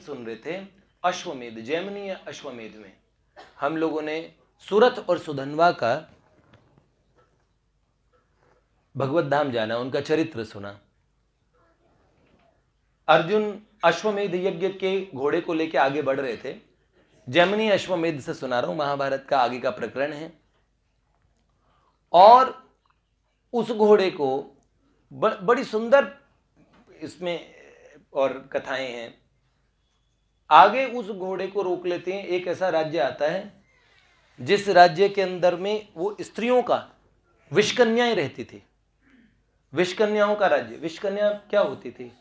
सुन रहे थे अश्वमेध, जैमिनी अश्वमेध में हम लोगों ने सूरत और सुधनवा का भगवत धाम जाना, उनका चरित्र सुना। अर्जुन अश्वमेध यज्ञ के घोड़े को लेकर आगे बढ़ रहे थे। जैमिनी अश्वमेध से सुना रहा हूं, महाभारत का आगे का प्रकरण है। और उस घोड़े को बड़ी सुंदर इसमें और कथाएं हैं। आगे उस घोड़े को रोक लेते हैं। एक ऐसा राज्य आता है जिस राज्य के अंदर में वो स्त्रियों का विषकन्याएं रहती थी, विषकन्याओं का राज्य। विषकन्या क्या होती थी?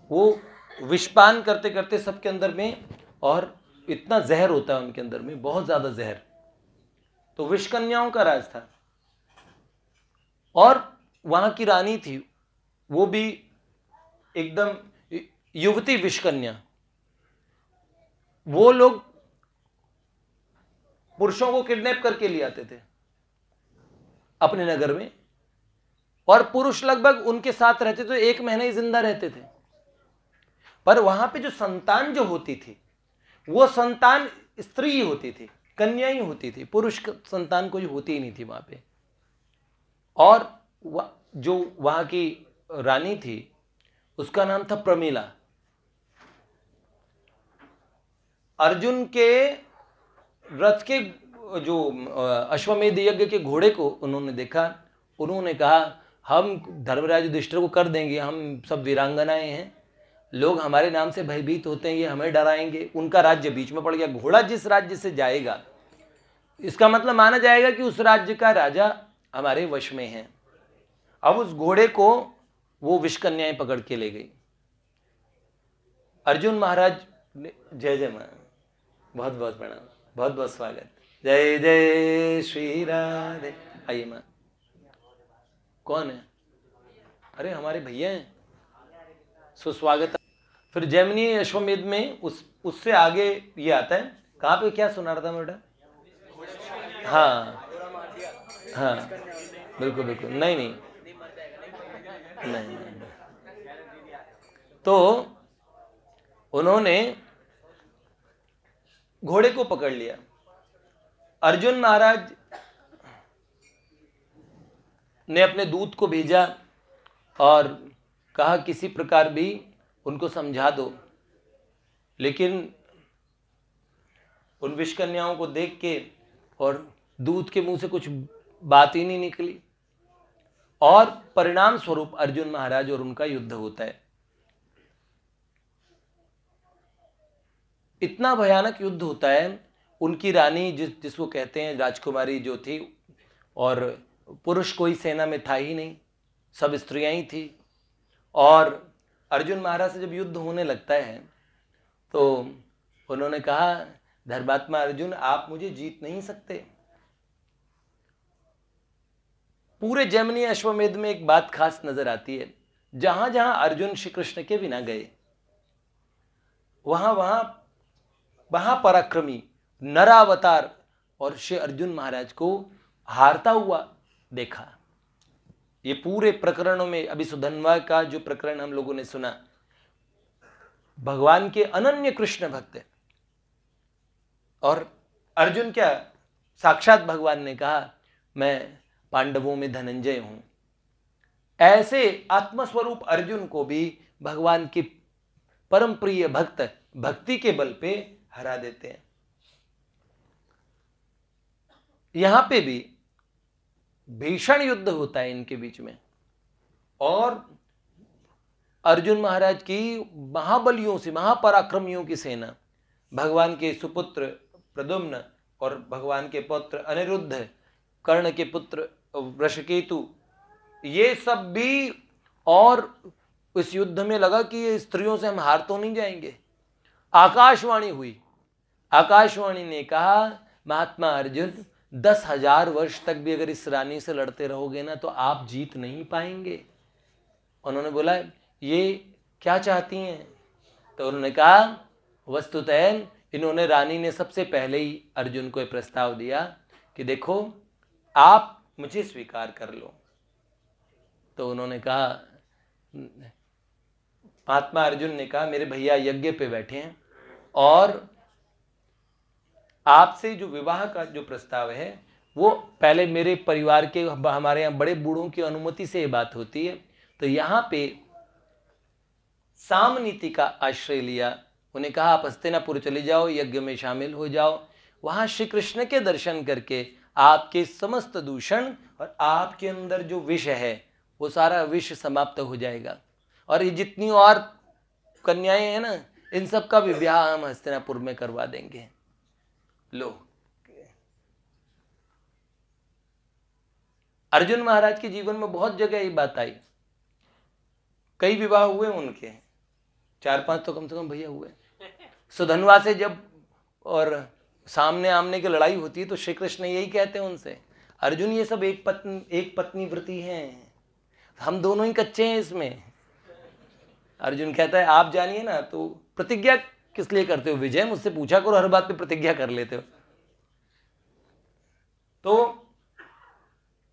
वो विषपान करते करते सबके अंदर में, और इतना जहर होता है उनके अंदर में, बहुत ज्यादा जहर, तो विषकन्याओं का राज था। और वहां की रानी थी, वो भी एकदम युवती विषकन्या। वो लोग पुरुषों को किडनैप करके ले आते थे अपने नगर में, और पुरुष लगभग उनके साथ रहते तो 1 महीना ही जिंदा रहते थे। पर वहां पे जो संतान जो होती थी, वो संतान स्त्री ही होती थी, कन्या ही होती थी, पुरुष संतान कोई होती ही नहीं थी वहां पे। और जो वहां की रानी थी उसका नाम था प्रमीला। अर्जुन के रथ के जो अश्वमेध यज्ञ के घोड़े को उन्होंने देखा, उन्होंने कहा हम धर्मराज युधिष्ठिर को कर देंगे, हम सब वीरांगनाएं हैं, लोग हमारे नाम से भयभीत होते हैं, ये हमें डराएंगे। उनका राज्य बीच में पड़ गया। घोड़ा जिस राज्य से जाएगा, इसका मतलब माना जाएगा कि उस राज्य का राजा हमारे वश में है। अब उस घोड़े को वो विषकन्याएं पकड़ के ले गई। अर्जुन महाराज जय जय मां, बहुत बहुत प्रणाम, बहुत बहुत स्वागत। जय जय श्री राधे। आइए मां। कौन है? अरे हमारे भैया हैं, सुस्वागत। फिर जैमिनी अश्वमेध में उससे आगे ये आता है। कहाँ पे क्या सुना रहा था बेटा? हाँ हाँ, बिल्कुल बिल्कुल, नहीं नहीं नहीं, नहीं। तो उन्होंने घोड़े को पकड़ लिया। अर्जुन महाराज ने अपने दूत को भेजा और कहा किसी प्रकार भी उनको समझा दो, लेकिन उन विषकन्याओं को देख के और दूत के मुंह से कुछ बात ही नहीं निकली, और परिणाम स्वरूप अर्जुन महाराज और उनका युद्ध होता है। इतना भयानक युद्ध होता है। उनकी रानी जिसको कहते हैं राजकुमारी जो थी, और पुरुष कोई सेना में था ही नहीं, सब स्त्रियां ही थी। और अर्जुन महाराज से जब युद्ध होने लगता है तो उन्होंने कहा धर्मात्मा अर्जुन, आप मुझे जीत नहीं सकते। पूरे जैमिनी अश्वमेध में एक बात खास नजर आती है, जहां जहां अर्जुन श्री कृष्ण के बिना गए, वहां वहां वहां पराक्रमी नरावतार और श्री अर्जुन महाराज को हारता हुआ देखा। ये पूरे प्रकरणों में, अभी सुधन्वा का जो प्रकरण हम लोगों ने सुना, भगवान के अनन्य कृष्ण भक्त है। और अर्जुन क्या, साक्षात भगवान ने कहा मैं पांडवों में धनंजय हूं। ऐसे आत्मस्वरूप अर्जुन को भी भगवान के परम प्रिय भक्त भक्ति के बल पे हरा देते हैं। यहां पे भी भीषण युद्ध होता है इनके बीच में, और अर्जुन महाराज की महाबलियों से, महापराक्रमियों की सेना, भगवान के सुपुत्र प्रद्युम्न और भगवान के पुत्र अनिरुद्ध, कर्ण के पुत्र वृषकेतु, ये सब भी, और इस युद्ध में लगा कि ये स्त्रियों से हम हार तो नहीं जाएंगे। आकाशवाणी हुई, आकाशवाणी ने कहा महात्मा अर्जुन, 10,000 वर्ष तक भी अगर इस रानी से लड़ते रहोगे ना तो आप जीत नहीं पाएंगे। उन्होंने बोला ये क्या चाहती हैं? तो उन्होंने कहा वस्तुतः इन्होंने, रानी ने सबसे पहले ही अर्जुन को प्रस्ताव दिया कि देखो आप मुझे स्वीकार कर लो। तो उन्होंने कहा, महात्मा अर्जुन ने कहा मेरे भैया यज्ञ पे बैठे हैं, और आपसे जो विवाह का जो प्रस्ताव है वो पहले मेरे परिवार के, हमारे यहाँ बड़े बूढ़ों की अनुमति से ये बात होती है। तो यहाँ पे सामनीति का आश्रय लिया। उन्हें कहा आप हस्तिनापुर चले जाओ, यज्ञ में शामिल हो जाओ, वहां श्री कृष्ण के दर्शन करके आपके समस्त दूषण और आपके अंदर जो विष है वो सारा विष समाप्त हो जाएगा। और ये जितनी और कन्याएं हैं ना, इन सब का भी विवाह हम हस्तिनापुर में करवा देंगे। लो, अर्जुन महाराज के जीवन में बहुत जगह ये बात आई। कई विवाह हुए उनके, 4-5 तो कम से कम भैया हुए। सुधनवा से जब और सामने आमने की लड़ाई होती है तो श्री कृष्ण यही कहते हैं उनसे, अर्जुन ये सब एक पत्नी व्रती हैं, हम दोनों ही कच्चे हैं इसमें। अर्जुन कहता है आप जानिए ना, तो प्रतिज्ञा किस लिए करते हो विजय, मुझसे पूछा करो, हर बात पे प्रतिज्ञा कर लेते हो। तो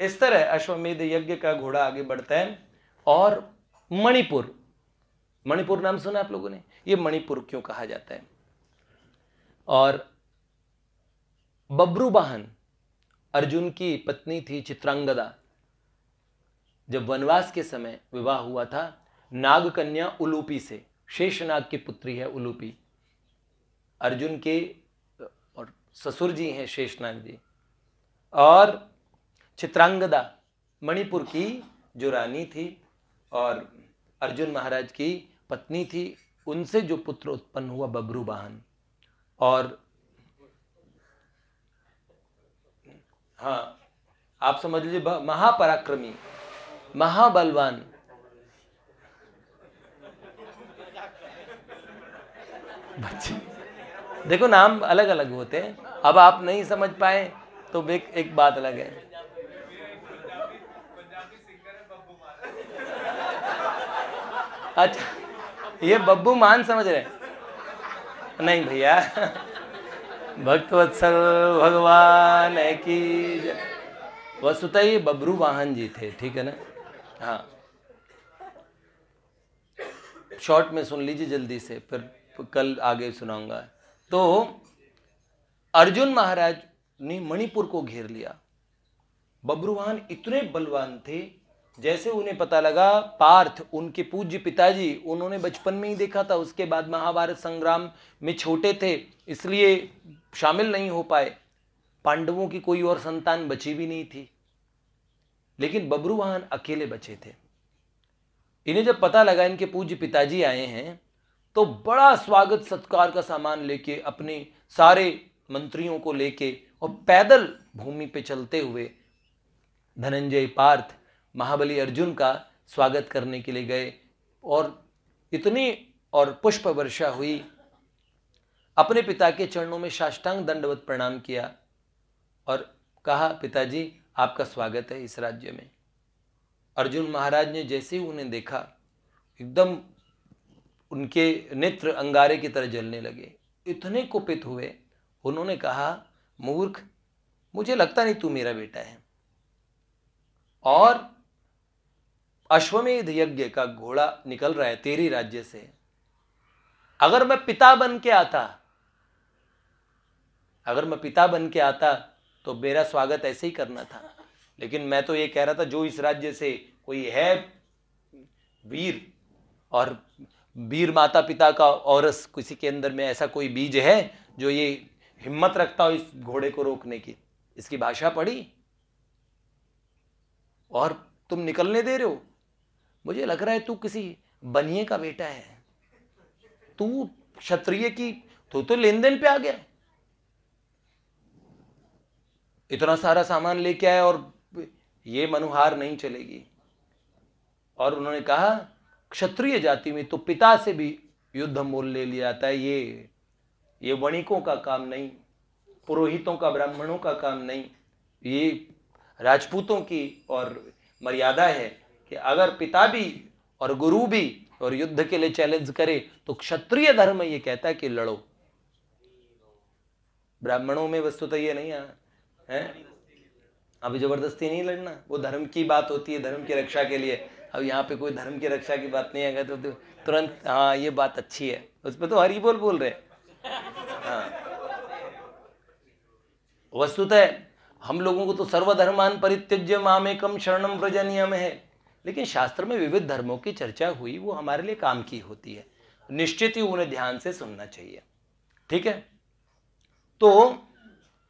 इस तरह अश्वमेध यज्ञ का घोड़ा आगे बढ़ता है। और मणिपुर, मणिपुर नाम सुना आप लोगों ने? ये मणिपुर क्यों कहा जाता है? और बब्रुवाहन अर्जुन की पत्नी थी चित्रांगदा। जब वनवास के समय विवाह हुआ था नाग कन्या उलूपी से, शेषनाग की पुत्री है उलूपी, अर्जुन के और ससुर जी हैं शेषनाग जी। और चित्रांगदा मणिपुर की जो रानी थी और अर्जुन महाराज की पत्नी थी, उनसे जो पुत्र उत्पन्न हुआ बब्रुवाहन। और हाँ, आप समझ लीजिए महापराक्रमी, महाबलवान। बच्चे देखो नाम अलग अलग होते हैं, अब आप नहीं समझ पाए तो एक बात अलग है। अच्छा, ये बब्बू मान समझ रहे? नहीं भैया, भक्तवत्सल भगवान की वस्तुतः ये बब्रुवाहन जी थे, ठीक है ना? हाँ, शॉर्ट में सुन लीजिए जल्दी से, फिर कल आगे सुनाऊंगा। तो अर्जुन महाराज ने मणिपुर को घेर लिया। बब्रुवाहन इतने बलवान थे, जैसे उन्हें पता लगा पार्थ उनके पूज्य पिताजी, उन्होंने बचपन में ही देखा था, उसके बाद महाभारत संग्राम में छोटे थे इसलिए शामिल नहीं हो पाए, पांडवों की कोई और संतान बची भी नहीं थी, लेकिन बब्रुवाहन अकेले बचे थे। इन्हें जब पता लगा इनके पूज्य पिताजी आए हैं तो बड़ा स्वागत सत्कार का सामान लेके, अपने सारे मंत्रियों को लेके और पैदल भूमि पे चलते हुए धनंजय पार्थ महाबली अर्जुन का स्वागत करने के लिए गए। और इतनी और पुष्प वर्षा हुई, अपने पिता के चरणों में साष्टांग दंडवत प्रणाम किया और कहा पिताजी आपका स्वागत है इस राज्य में। अर्जुन महाराज ने जैसे ही उन्हें देखा एकदम उनके नेत्र अंगारे की तरह जलने लगे, इतने कुपित हुए। उन्होंने कहा मूर्ख, मुझे लगता नहीं तू मेरा बेटा है, और अश्वमेध यज्ञ का घोड़ा निकल रहा है तेरी राज्य से। अगर मैं पिता बन के आता तो मेरा स्वागत ऐसे ही करना था, लेकिन मैं तो ये कह रहा था जो इस राज्य से कोई है वीर, और वीर माता पिता का औरस किसी के अंदर में ऐसा कोई बीज है जो ये हिम्मत रखता हो इस घोड़े को रोकने की। इसकी भाषा पढ़ी और तुम निकलने दे रहे हो। मुझे लग रहा है तू किसी बनिए का बेटा है, तू क्षत्रिय की तो लेन देन पे आ गया। इतना सारा सामान लेके आया और ये मनुहार नहीं चलेगी। और उन्होंने कहा क्षत्रिय जाति में तो पिता से भी युद्ध मोल ले लिया जाता है, ये वणिकों का काम नहीं, पुरोहितों का, ब्राह्मणों का काम नहीं, ये राजपूतों की और मर्यादा है कि अगर पिता भी और गुरु भी और युद्ध के लिए चैलेंज करे तो क्षत्रिय धर्म ये कहता है कि लड़ो। ब्राह्मणों में वस्तुतः ये नहीं है, अभी जबरदस्ती नहीं लड़ना, वो धर्म की बात होती है, धर्म की रक्षा के लिए। अब यहाँ पे कोई धर्म की रक्षा की बात नहीं आएगा तो तुरंत हाँ ये बात अच्छी है, उस पर तो हरी बोल रहे हैं। हाँ, वस्तुतः हम लोगों को तो सर्वधर्मान परित्यज्य मामेकम शरणम व्रज नियम है, लेकिन शास्त्र में विविध धर्मों की चर्चा हुई, वो हमारे लिए काम की होती है, निश्चित ही उन्हें ध्यान से सुनना चाहिए। ठीक है, तो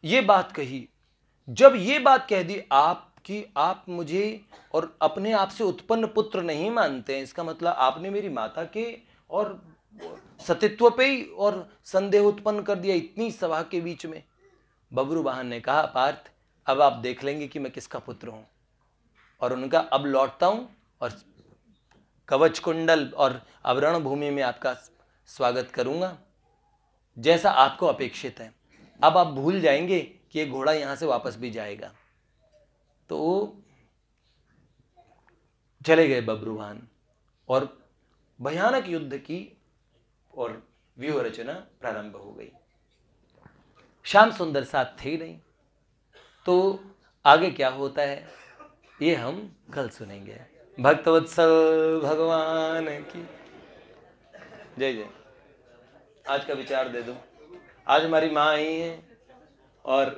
ये बात कही, जब ये बात कह दी आपकी, आप मुझे और अपने आप से उत्पन्न पुत्र नहीं मानते हैं, इसका मतलब आपने मेरी माता के और सतीत्व पे ही और संदेह उत्पन्न कर दिया इतनी सभा के बीच में। बब्रुवाहन ने कहा, पार्थ अब आप देख लेंगे कि मैं किसका पुत्र हूं। और उनका अब लौटता हूं और कवच कुंडल और आवरण भूमि में आपका स्वागत करूंगा जैसा आपको अपेक्षित है। अब आप भूल जाएंगे कि ये घोड़ा यहां से वापस भी जाएगा। तो चले गए बब्रुवाहन और भयानक युद्ध की और व्यूह रचना प्रारंभ हो गई। श्याम सुंदर साथ थे नहीं, तो आगे क्या होता है ये हम कल सुनेंगे। भक्तवत्सल भगवान की जय जय। आज का विचार दे दो। आज हमारी माँ आई है और